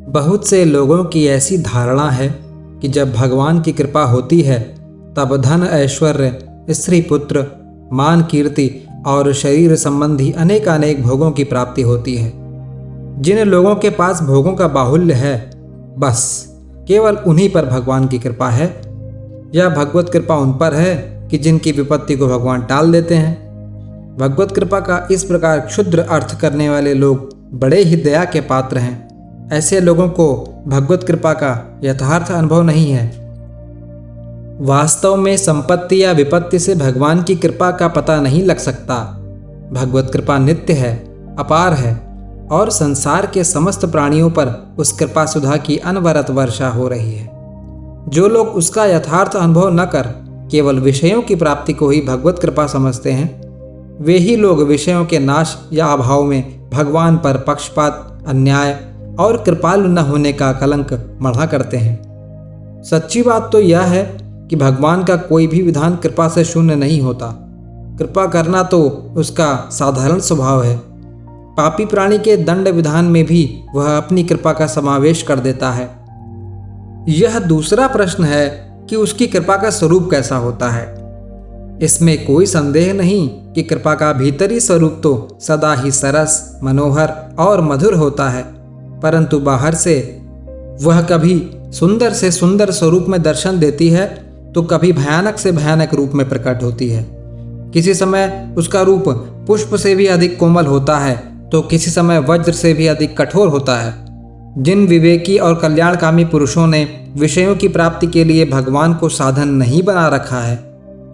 बहुत से लोगों की ऐसी धारणा है कि जब भगवान की कृपा होती है तब धन, ऐश्वर्य, स्त्री पुत्र, मान, कीर्ति और शरीर संबंधी अनेक भोगों की प्राप्ति होती है। जिन लोगों के पास भोगों का बाहुल्य है, बस केवल उन्हीं पर भगवान की कृपा है, या भगवत कृपा उन पर है कि जिनकी विपत्ति को भगवान टाल देते हैं। भगवत कृपा का इस प्रकार क्षुद्र अर्थ करने वाले लोग बड़े ही दया के पात्र हैं। ऐसे लोगों को भगवत कृपा का यथार्थ अनुभव नहीं है। वास्तव में संपत्ति या विपत्ति से भगवान की कृपा का पता नहीं लग सकता। भगवत कृपा नित्य है, अपार है और संसार के समस्त प्राणियों पर उस कृपा सुधा की अनवरत वर्षा हो रही है। जो लोग उसका यथार्थ अनुभव न कर केवल विषयों की प्राप्ति को ही भगवत कृपा समझते हैं, वे ही लोग विषयों के नाश या अभाव में भगवान पर पक्षपात, अन्याय और कृपालु न होने का कलंक मढ़ा करते हैं। सच्ची बात तो यह है कि भगवान का कोई भी विधान कृपा से शून्य नहीं होता। कृपा करना तो उसका साधारण स्वभाव है। पापी प्राणी के दंड विधान में भी वह अपनी कृपा का समावेश कर देता है। यह दूसरा प्रश्न है कि उसकी कृपा का स्वरूप कैसा होता है। इसमें कोई संदेह नहीं कि कृपा का भीतरी स्वरूप तो सदा ही सरस, मनोहर और मधुर होता है, परंतु बाहर से वह कभी सुंदर से सुंदर स्वरूप में दर्शन देती है तो कभी भयानक से भयानक रूप में प्रकट होती है। किसी समय उसका रूप पुष्प से भी अधिक कोमल होता है तो किसी समय वज्र से भी अधिक कठोर होता है। जिन विवेकी और कल्याणकामी पुरुषों ने विषयों की प्राप्ति के लिए भगवान को साधन नहीं बना रखा है,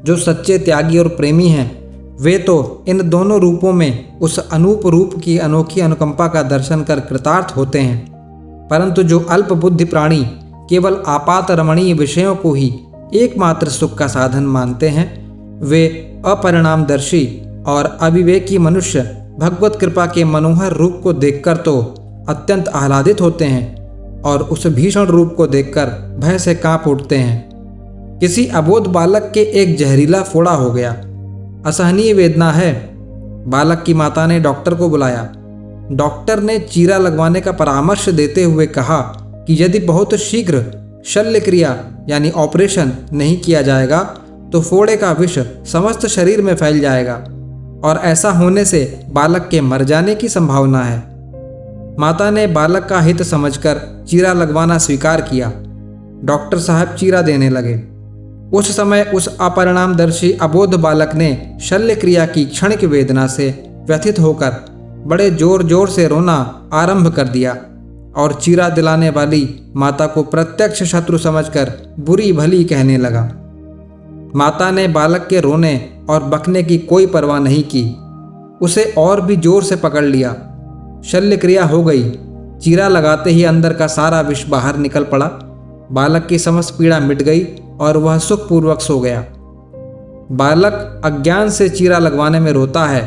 जो सच्चे त्यागी और प्रेमी हैं, वे तो इन दोनों रूपों में उस अनूप रूप की अनोखी अनुकंपा का दर्शन कर कृतार्थ होते हैं। परंतु जो अल्प बुद्धि प्राणी केवल आपात रमणीय विषयों को ही एकमात्र सुख का साधन मानते हैं, वे अपरिणामदर्शी और अविवेकी मनुष्य भगवत कृपा के मनोहर रूप को देखकर तो अत्यंत आह्लादित होते हैं और उस भीषण रूप को देखकर भय से कांप उठते हैं। किसी अबोध बालक के एक जहरीला फोड़ा हो गया, असहनीय वेदना है। बालक की माता ने डॉक्टर को बुलाया। डॉक्टर ने चीरा लगवाने का परामर्श देते हुए कहा कि यदि बहुत शीघ्र शल्य क्रिया यानी ऑपरेशन नहीं किया जाएगा तो फोड़े का विष समस्त शरीर में फैल जाएगा और ऐसा होने से बालक के मर जाने की संभावना है। माता ने बालक का हित समझकर चीरा लगवाना स्वीकार किया। डॉक्टर साहब चीरा देने लगे। उस समय उस अपरिणामदर्शी अबोध बालक ने शल्य क्रिया की क्षणिक वेदना से व्यथित होकर बड़े जोर जोर से रोना आरंभ कर दिया और चीरा दिलाने वाली माता को प्रत्यक्ष शत्रु समझकर बुरी भली कहने लगा। माता ने बालक के रोने और बकने की कोई परवाह नहीं की, उसे और भी जोर से पकड़ लिया। शल्य क्रिया हो गई। चीरा लगाते ही अंदर का सारा विष बाहर निकल पड़ा। बालक की समस्त पीड़ा मिट गई और वह सुखपूर्वक सो गया। बालक अज्ञान से चीरा लगवाने में रोता है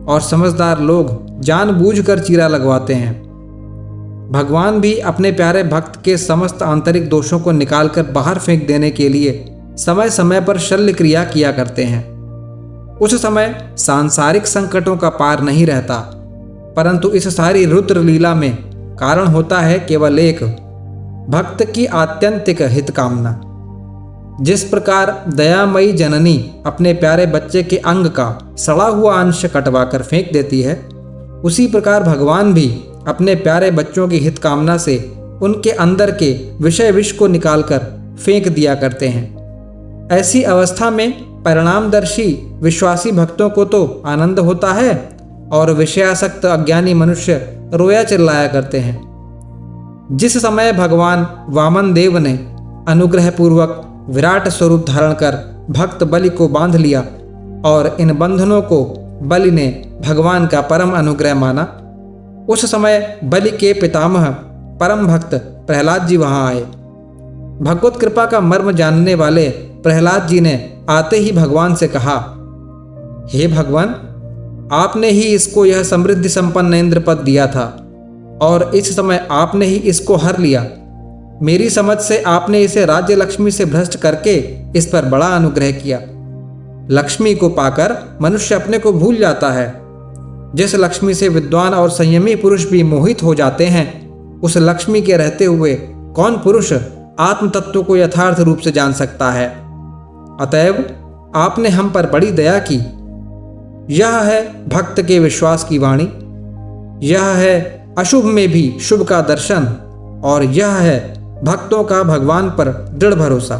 और समझदार लोग जानबूझकर चीरा लगवाते हैं। भगवान भी अपने प्यारे भक्त के समस्त आंतरिक दोषों को निकालकर बाहर फेंक देने के लिए समय समय पर शल्य क्रिया किया करते हैं। उस समय सांसारिक संकटों का पार नहीं रहता, परंतु इस सारी रुद्र लीला में कारण होता है केवल एक, भक्त की आत्यंतिक हित कामना। जिस प्रकार दयामयी जननी अपने प्यारे बच्चे के अंग का सड़ा हुआ अंश कटवाकर फेंक देती है, उसी प्रकार भगवान भी अपने प्यारे बच्चों की हित कामना से उनके अंदर के विषय विष को निकालकर फेंक दिया करते हैं। ऐसी अवस्था में परिणामदर्शी विश्वासी भक्तों को तो आनंद होता है और विषयासक्त अज्ञानी मनुष्य रोया चिल्लाया करते हैं। जिस समय भगवान वामन देव ने अनुग्रहपूर्वक विराट स्वरूप धारण कर भक्त बलि को बांध लिया और इन बंधनों को बलि ने भगवान का परम अनुग्रह माना, उस समय बलि के पितामह परम भक्त प्रहलाद जी वहां आए। भगवत कृपा का मर्म जानने वाले प्रहलाद जी ने आते ही भगवान से कहा, हे भगवान, आपने ही इसको यह समृद्धि संपन्न इंद्र पद दिया था और इस समय आपने ही इसको हर लिया। मेरी समझ से आपने इसे राज्य लक्ष्मी से भ्रष्ट करके इस पर बड़ा अनुग्रह किया। लक्ष्मी को पाकर मनुष्य अपने को भूल जाता है। जिस लक्ष्मी से विद्वान और संयमी पुरुष भी मोहित हो जाते हैं, उस लक्ष्मी के रहते हुए कौन पुरुष आत्म तत्व को यथार्थ रूप से जान सकता है। अतएव आपने हम पर बड़ी दया की। यह है भक्त के विश्वास की वाणी, यह है अशुभ में भी शुभ का दर्शन, और यह है भक्तों का भगवान पर दृढ़ भरोसा।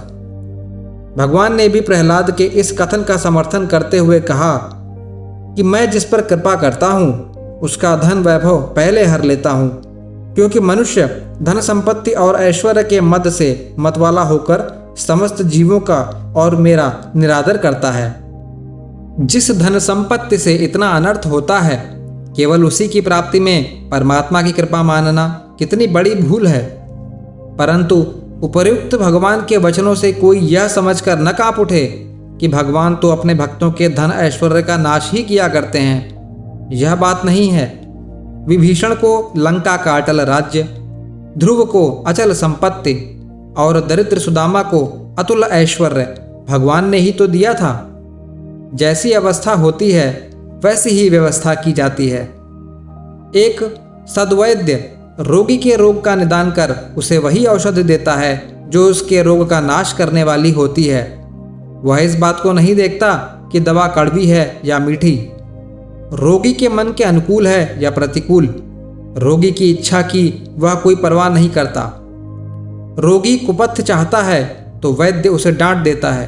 भगवान ने भी प्रहलाद के इस कथन का समर्थन करते हुए कहा कि मैं जिस पर कृपा करता हूँ उसका धन वैभव पहले हर लेता हूँ, क्योंकि मनुष्य धन संपत्ति और ऐश्वर्य के मद से मतवाला होकर समस्त जीवों का और मेरा निरादर करता है। जिस धन संपत्ति से इतना अनर्थ होता है, केवल उसी की प्राप्ति में परमात्मा की कृपा मानना कितनी बड़ी भूल है। परंतु उपर्युक्त भगवान के वचनों से कोई यह समझकर न काँप उठे कि भगवान तो अपने भक्तों के धन ऐश्वर्य का नाश ही किया करते हैं, यह बात नहीं है। विभीषण को लंका का अटल राज्य, ध्रुव को अचल संपत्ति और दरिद्र सुदामा को अतुल ऐश्वर्य भगवान ने ही तो दिया था। जैसी अवस्था होती है वैसी ही व्यवस्था की जाती है। एक सद्वैद्य रोगी के रोग का निदान कर उसे वही औषधि देता है जो उसके रोग का नाश करने वाली होती है। वह इस बात को नहीं देखता कि दवा कड़वी है या मीठी, रोगी के मन के अनुकूल है या प्रतिकूल, रोगी की इच्छा की वह कोई परवाह नहीं करता। रोगी कुपथ्य चाहता है तो वैद्य उसे डांट देता है,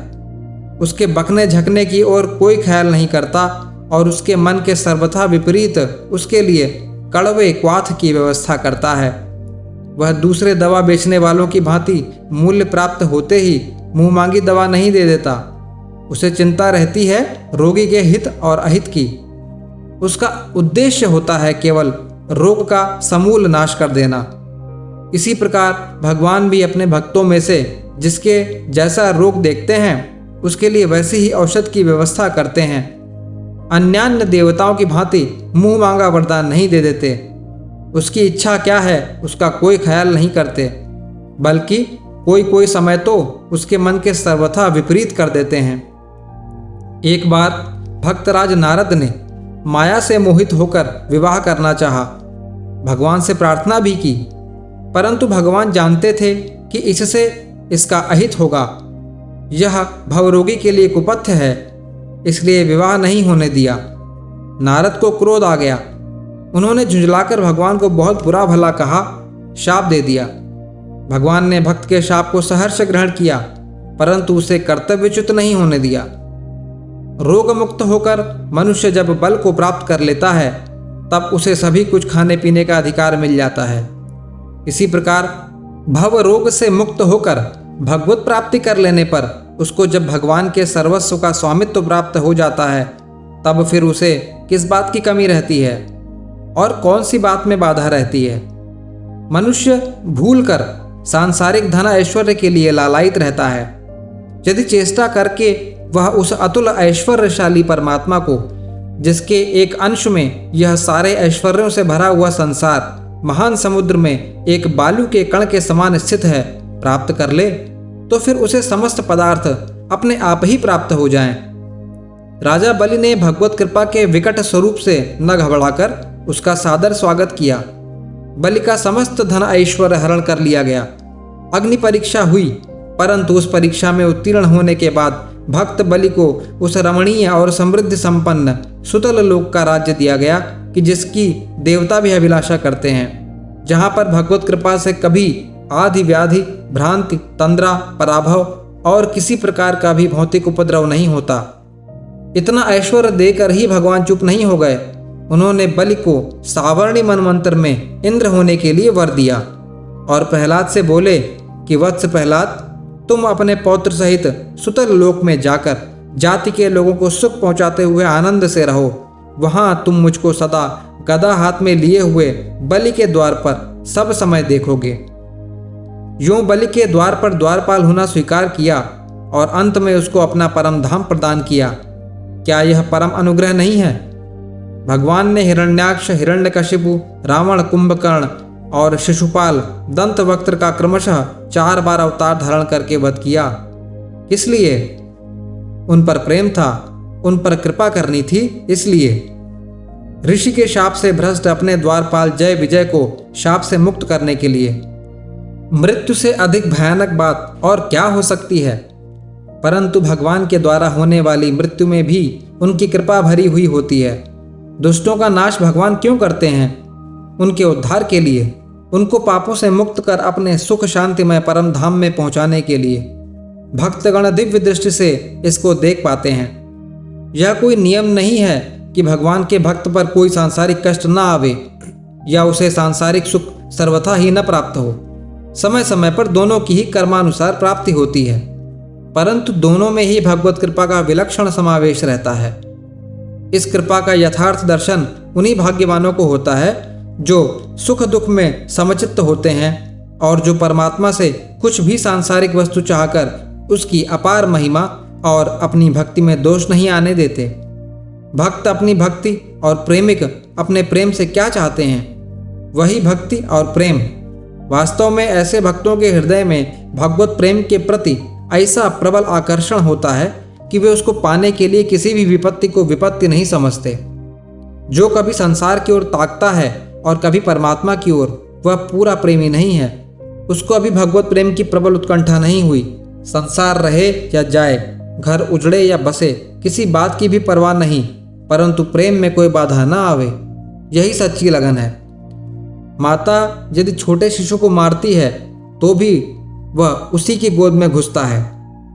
उसके बकने झकने की ओर कोई ख्याल नहीं करता और उसके मन के सर्वथा विपरीत उसके लिए कड़वे क्वाथ की व्यवस्था करता है। वह दूसरे दवा बेचने वालों की भांति मूल्य प्राप्त होते ही मुंह मांगी दवा नहीं दे देता। उसे चिंता रहती है रोगी के हित और अहित की। उसका उद्देश्य होता है केवल रोग का समूल नाश कर देना। इसी प्रकार भगवान भी अपने भक्तों में से जिसके जैसा रोग देखते हैं उसके लिए वैसी ही औषध की व्यवस्था करते हैं। अन्यान्य देवताओं की भांति मुंह मांगा वरदान नहीं दे देते। उसकी इच्छा क्या है उसका कोई ख्याल नहीं करते, बल्कि कोई कोई समय तो उसके मन के सर्वथा विपरीत कर देते हैं। एक बार भक्तराज नारद ने माया से मोहित होकर विवाह करना चाहा, भगवान से प्रार्थना भी की, परंतु भगवान जानते थे कि इससे इसका अहित होगा। यह भवरोगी के लिए कुपथ्य है, इसलिए विवाह नहीं होने दिया। नारद को क्रोध आ गया। उन्होंने झुंझलाकर भगवान को बहुत बुरा भला कहा, शाप दे दिया। भगवान ने भक्त के शाप को सहर्ष ग्रहण किया, परंतु उसे कर्तव्यच्युत नहीं होने दिया। रोग मुक्त होकर मनुष्य जब बल को प्राप्त कर लेता है तब उसे सभी कुछ खाने पीने का अधिकार मिल जाता है। इसी प्रकार भव रोग से मुक्त होकर भगवत प्राप्ति कर लेने पर उसको जब भगवान के सर्वस्व का स्वामित्व प्राप्त हो जाता है तब फिर उसे किस बात की कमी रहती है और कौन सी बात में बाधा रहती है। मनुष्य भूलकर सांसारिक धन ऐश्वर्य के लिए लालायित रहता है। यदि चेष्टा करके वह उस अतुल ऐश्वर्यशाली परमात्मा को, जिसके एक अंश में यह सारे ऐश्वर्यों से भरा हुआ संसार महान समुद्र में एक बालू के कण के समान स्थित है, प्राप्त कर ले तो फिर उसे समस्त पदार्थ अपने आप ही प्राप्त हो जाएं। राजा बलि ने भगवत कृपा के विकट स्वरूप से न घबराकर उसका सादर स्वागत किया। बलि का समस्त धन ऐश्वर्य हरण कर लिया गया। अग्नि परीक्षा हुई, परंतु उस परीक्षा में उत्तीर्ण होने के बाद भक्त बलि को उस रमणीय और समृद्धि संपन्न सुतल लोक का राज्य दिया गया कि जिसकी देवता भी अभिलाषा करते हैं, जहाँ पर भगवत कृपा से कभी आदि व्याधि, भ्रांति, तंद्रा, पराभव और किसी प्रकार का भी भौतिक उपद्रव नहीं होता। इतना ऐश्वर्य देकर ही भगवान चुप नहीं हो गए। उन्होंने बलि को सावर्णी मनवंतर में इंद्र होने के लिए वर दिया और प्रहलाद से बोले कि वत्स प्रहलाद, तुम अपने पौत्र सहित सुतल लोक में जाकर जाति के लोगों को सुख पहुंचाते हुए आनंद से रहो। वहां तुम मुझको सदा गदा हाथ में लिए हुए बलि के द्वार पर सब समय देखोगे। यूं बलि के द्वार पर द्वारपाल होना स्वीकार किया और अंत में उसको अपना परम धाम प्रदान किया। क्या यह परम अनुग्रह नहीं है? भगवान ने हिरण्याक्ष, हिरण्यकशिपु, रावण, कुंभकर्ण और शिशुपाल, दंतवक्त्र का क्रमशः 4 बार अवतार धारण करके वध किया। किस लिए? उन पर प्रेम था, उन पर कृपा करनी थी, इसलिए। ऋषि के शाप से भ्रष्ट अपने द्वारपाल जय विजय को शाप से मुक्त करने के लिए। मृत्यु से अधिक भयानक बात और क्या हो सकती है। परंतु भगवान के द्वारा होने वाली मृत्यु में भी उनकी कृपा भरी हुई होती है। दुष्टों का नाश भगवान क्यों करते हैं? उनके उद्धार के लिए, उनको पापों से मुक्त कर अपने सुख शांतिमय परम धाम में पहुंचाने के लिए। भक्तगण दिव्य दृष्टि से इसको देख पाते हैं। यह कोई नियम नहीं है कि भगवान के भक्त पर कोई सांसारिक कष्ट न आवे या उसे सांसारिक सुख सर्वथा ही न प्राप्त हो। समय समय पर दोनों की ही कर्मानुसार प्राप्ति होती है, परंतु दोनों में ही भगवत कृपा का विलक्षण समावेश रहता है। इस कृपा का यथार्थ दर्शन उन्हीं भाग्यवानों को होता है जो सुख दुख में समचित्त होते हैं और जो परमात्मा से कुछ भी सांसारिक वस्तु चाहकर उसकी अपार महिमा और अपनी भक्ति में दोष नहीं आने देते। भक्त अपनी भक्ति और प्रेमिक अपने प्रेम से क्या चाहते हैं? वही भक्ति और प्रेम। वास्तव में ऐसे भक्तों के हृदय में भगवत प्रेम के प्रति ऐसा प्रबल आकर्षण होता है कि वे उसको पाने के लिए किसी भी विपत्ति को विपत्ति नहीं समझते। जो कभी संसार की ओर ताकता है और कभी परमात्मा की ओर, वह पूरा प्रेमी नहीं है। उसको अभी भगवत प्रेम की प्रबल उत्कंठा नहीं हुई। संसार रहे या जाए, घर उजड़े या बसे, किसी बात की भी परवाह नहीं, परंतु प्रेम में कोई बाधा ना आवे, यही सच्ची लगन है। माता यदि छोटे शिशु को मारती है तो भी वह उसी की गोद में घुसता है,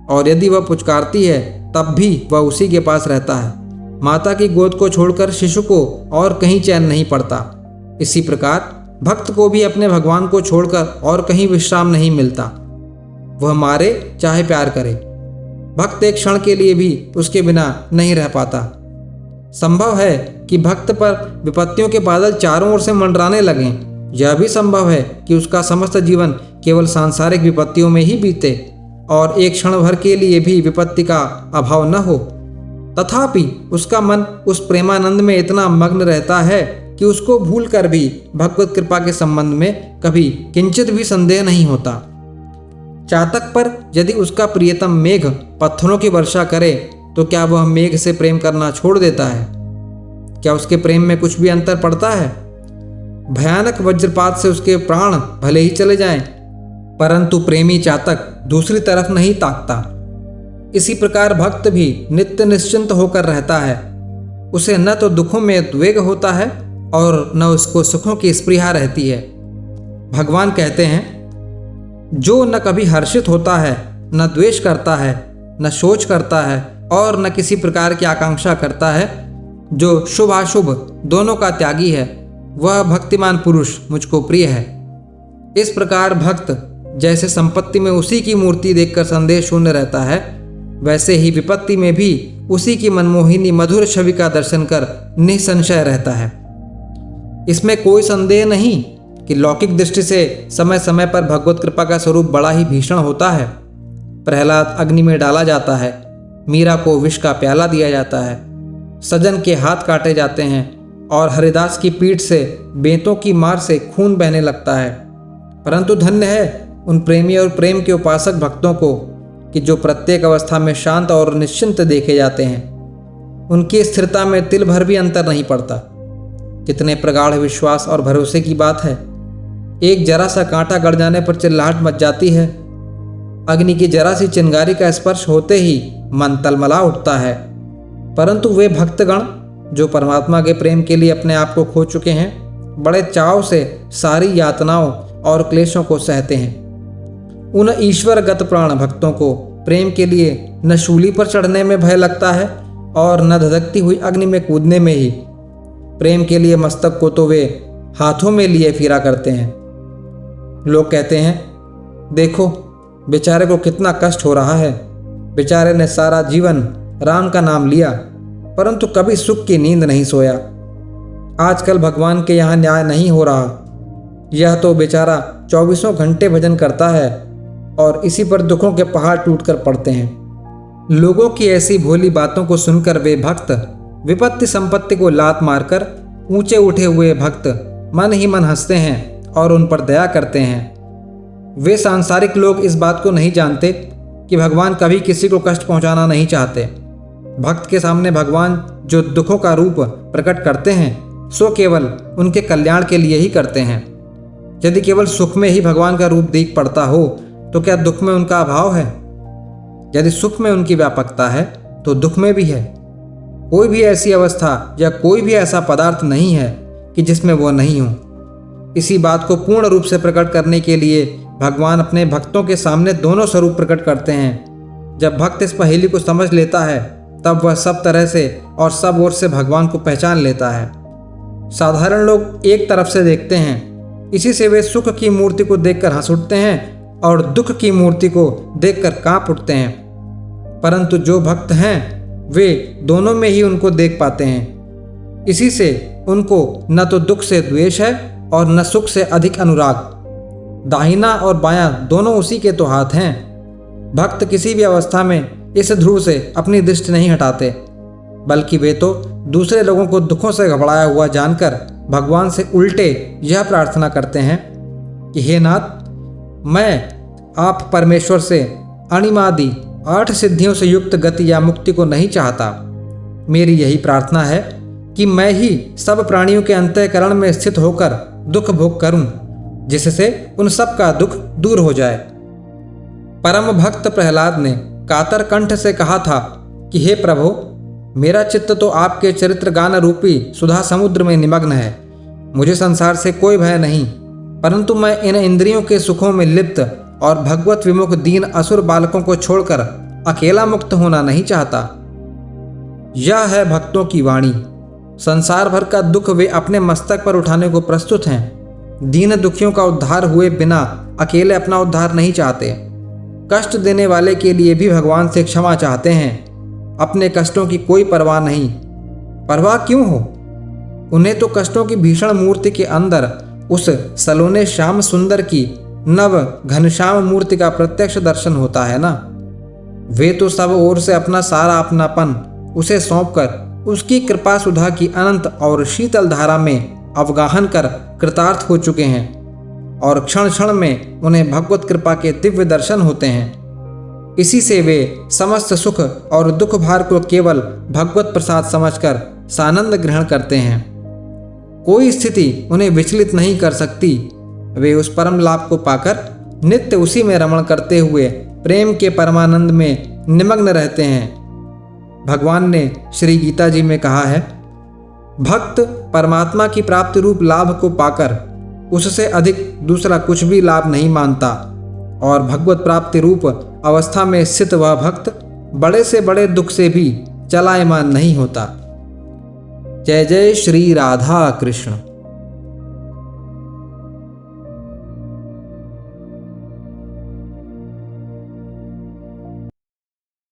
और यदि वह पुचकारती है तब भी वह उसी के पास रहता है। माता की गोद को छोड़कर शिशु को और कहीं चैन नहीं पड़ता। इसी प्रकार भक्त को भी अपने भगवान को छोड़कर और कहीं विश्राम नहीं मिलता। वह मारे चाहे प्यार करे, भक्त एक क्षण के लिए भी उसके बिना नहीं रह पाता। संभव है कि भक्त पर विपत्तियों के बादल चारों ओर से मंडराने लगें। यह भी संभव है कि उसका समस्त जीवन केवल सांसारिक विपत्तियों में ही बीते और एक क्षण भर के लिए भी विपत्ति का अभाव न हो। तथापि उसका मन उस प्रेमानंद में इतना मग्न रहता है कि उसको भूलकर भी भगवत कृपा के संबंध में कभी किंचित भी संदेह नहीं होता। चातक पर यदि उसका प्रियतम मेघ पत्थरों की वर्षा करे तो क्या वह मेघ से प्रेम करना छोड़ देता है? क्या उसके प्रेम में कुछ भी अंतर पड़ता है? भयानक वज्रपात से उसके प्राण भले ही चले जाएं, परंतु प्रेमी चातक दूसरी तरफ नहीं ताकता। इसी प्रकार भक्त भी नित्य निश्चिंत होकर रहता है। उसे न तो दुखों में उद्वेग होता है और न उसको सुखों की स्पृहा रहती है। भगवान कहते हैं, जो न कभी हर्षित होता है, न द्वेष करता है, न शोच करता है और न किसी प्रकार की आकांक्षा करता है, जो शुभ अशुभ दोनों का त्यागी है, वह भक्तिमान पुरुष मुझको प्रिय है। इस प्रकार भक्त जैसे संपत्ति में उसी की मूर्ति देखकर संदेह शून्य रहता है, वैसे ही विपत्ति में भी उसी की मनमोहिनी मधुर छवि का दर्शन कर निसंशय रहता है। इसमें कोई संदेह नहीं कि लौकिक दृष्टि से समय समय पर भगवत कृपा का स्वरूप बड़ा ही भीषण होता है। प्रहलाद अग्नि में डाला जाता है, मीरा को विष का प्याला दिया जाता है, सजन के हाथ काटे जाते हैं और हरिदास की पीठ से बेंतों की मार से खून बहने लगता है। परंतु धन्य है उन प्रेमी और प्रेम के उपासक भक्तों को कि जो प्रत्येक अवस्था में शांत और निश्चिंत देखे जाते हैं। उनकी स्थिरता में तिल भर भी अंतर नहीं पड़ता। कितने प्रगाढ़ विश्वास और भरोसे की बात है। एक जरा सा कांटा गड़ जाने पर चिल्लाहट मच जाती है। अग्नि की जरा सी चिंगारी का स्पर्श होते ही मन तलमला उठता है। परंतु वे भक्तगण जो परमात्मा के प्रेम के लिए अपने आप को खो चुके हैं, बड़े चाव से सारी यातनाओं और क्लेशों को सहते हैं। उन ईश्वरगत प्राण भक्तों को प्रेम के लिए न शूली पर चढ़ने में भय लगता है और न धधकती हुई अग्नि में कूदने में ही। प्रेम के लिए मस्तक को तो वे हाथों में लिए फिरा करते हैं। लोग कहते हैं, देखो बेचारे को कितना कष्ट हो रहा है। बेचारे ने सारा जीवन राम का नाम लिया, परंतु कभी सुख की नींद नहीं सोया। आजकल भगवान के यहाँ न्याय नहीं हो रहा। यह तो बेचारा 24 घंटे भजन करता है और इसी पर दुखों के पहाड़ टूटकर पड़ते हैं। लोगों की ऐसी भोली बातों को सुनकर वे भक्त विपत्ति संपत्ति को लात मारकर ऊंचे उठे हुए भक्त मन ही मन हंसते हैं और उन पर दया करते हैं। वे सांसारिक लोग इस बात को नहीं जानते कि भगवान कभी किसी को कष्ट पहुंचाना नहीं चाहते। भक्त के सामने भगवान जो दुखों का रूप प्रकट करते हैं, सो केवल उनके कल्याण के लिए ही करते हैं। यदि केवल सुख में ही भगवान का रूप दिख पड़ता हो तो क्या दुख में उनका अभाव है? यदि सुख में उनकी व्यापकता है तो दुख में भी है। कोई भी ऐसी अवस्था या कोई भी ऐसा पदार्थ नहीं है कि जिसमें वो नहीं हो। इसी बात को पूर्ण रूप से प्रकट करने के लिए भगवान अपने भक्तों के सामने दोनों स्वरूप प्रकट करते हैं। जब भक्त इस पहेली को समझ लेता है तब वह सब तरह से और सब ओर से भगवान को पहचान लेता है। साधारण लोग एक तरफ से देखते हैं, इसी से वे सुख की मूर्ति को देखकर हंस उठते हैं और दुख की मूर्ति को देखकर कांप उठते हैं। परंतु जो भक्त हैं वे दोनों में ही उनको देख पाते हैं। इसी से उनको न तो दुख से द्वेष है और न सुख से अधिक अनुराग। दाहिना और बायां दोनों उसी के तो हाथ हैं। भक्त किसी भी अवस्था में इस ध्रुव से अपनी दृष्टि नहीं हटाते, बल्कि वे तो दूसरे लोगों को दुखों से घबराया हुआ जानकर भगवान से उल्टे यह प्रार्थना करते हैं कि हे नाथ, मैं आप परमेश्वर से अणिमादि 8 सिद्धियों से युक्त गति या मुक्ति को नहीं चाहता। मेरी यही प्रार्थना है कि मैं ही सब प्राणियों के अंतःकरण में स्थित होकर दुख भोग करूं, जिससे उन सब का दुख दूर हो जाए। परम भक्त प्रहलाद ने कातर कंठ से कहा था कि हे प्रभु, मेरा चित्त तो आपके चरित्र गान रूपी सुधा समुद्र में निमग्न है। मुझे संसार से कोई भय नहीं, परंतु मैं इन इंद्रियों के सुखों में लिप्त और भगवत विमुख दीन असुर बालकों को छोड़कर अकेला मुक्त होना नहीं चाहता। यह है भक्तों की वाणी। संसार भर का दुख वे अपने मस्तक पर उठाने को प्रस्तुत हैं। दीन दुखियों का उद्धार हुए बिना अकेले अपना उद्धार नहीं चाहते। कष्ट देने वाले के लिए भी भगवान से क्षमा चाहते हैं। अपने कष्टों की कोई परवाह नहीं। परवाह क्यों हो? उन्हें तो कष्टों की भीषण मूर्ति के अंदर उस सलोने श्याम सुंदर की नव घनश्याम मूर्ति का प्रत्यक्ष दर्शन होता है ना। वे तो सब ओर से अपना सारा अपनापन उसे सौंपकर उसकी कृपा सुधा की अनंत और शीतल धारा में अवगाहन कर कृतार्थ हो चुके हैं और क्षण क्षण में उन्हें भगवत कृपा के दिव्य दर्शन होते हैं। इसी से वे समस्त सुख और दुख भार को केवल भगवत प्रसाद समझकर सानंद ग्रहण करते हैं। कोई स्थिति उन्हें विचलित नहीं कर सकती। वे उस परम लाभ को पाकर नित्य उसी में रमण करते हुए प्रेम के परमानंद में निमग्न रहते हैं। भगवान ने श्री गीता जी में कहा है, भक्त परमात्मा की प्राप्ति रूप लाभ को पाकर उससे अधिक दूसरा कुछ भी लाभ नहीं मानता और भगवत प्राप्ति रूप अवस्था में स्थित वह भक्त बड़े से बड़े दुख से भी चलायमान नहीं होता। जय जय श्री राधा कृष्ण।